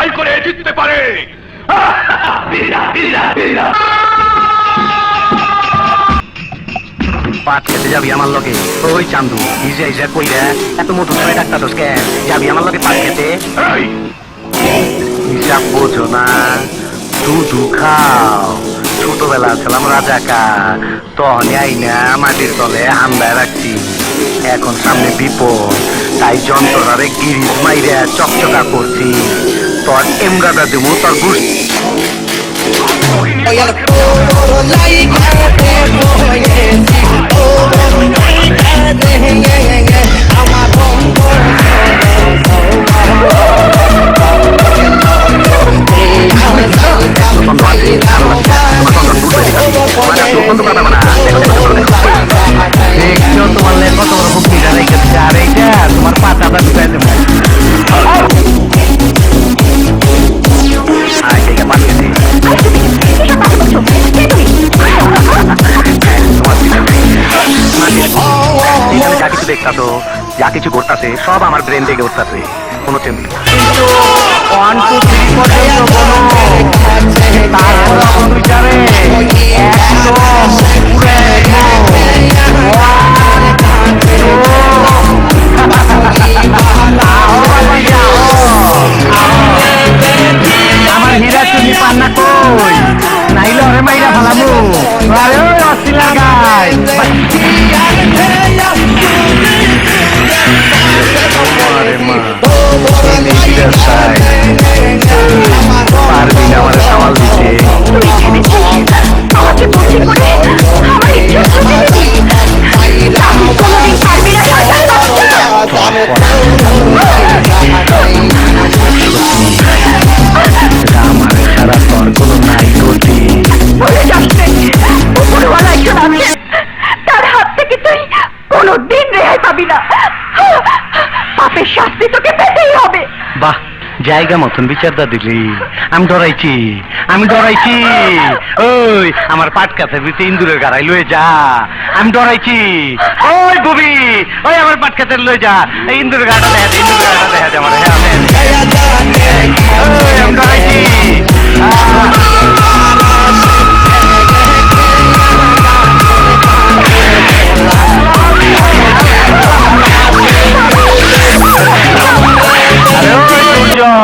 লড়াই করে জিততে পারে। পাট খেতে যাবি আমার লগে? ওই চান্দু ইজা ইজা কইরা এত মধু খাবে ডাক্তার দোষ কেন? যাবি আমার লগে পাট খেতে? হিসাব বোঝো না, দুধু খাও। ছোটবেলা ছিলাম রাজাকা, তখন আইনা মাটির তলে হান্দায় রাখছি। এখন সামনে বিপদ, তাই যন্ত্রটারে গিরিজ মাইরা চকচকা করছি। তোর এমগাটা দেবো, তোর গুস তোমার পাতাটা ঢুকাই দেবো। যা কিছু দেখতাছো, যা কিছু ঘটতাছে সব আমার ব্রেন থেকে উঠতাছে। কোনো চিন্তা আমার হীরা চুনি পান্না কই নাইলে ওরে মাইরা ফালামু। আরে ওই অস্ট্রেলিয়া গাই পারবি না আমার সামাল দিতে। আমার সারা তোর কোনো নাই গতি। তার হাত থেকে তুই কোনদিন রেহাই পাবি না। পাপের শাস্তি তোকে পেতেই হবে। বাহ, জায়গা মতন বিচারটা দিলি। আমি ডরাইছি, আমি ডরাইছি। ওই আমার পাট কাছে ইন্দুরের গাড়াই লয়ে যা। আমি ডরাইছি। ওই বুবি, ওই আমার পাট কাছে লয়ে যা। ইন্দুরের গাড়া দেখা দে, ইন্দুরের গাড়া দেখা দে আমার। আমি ডরাইছি।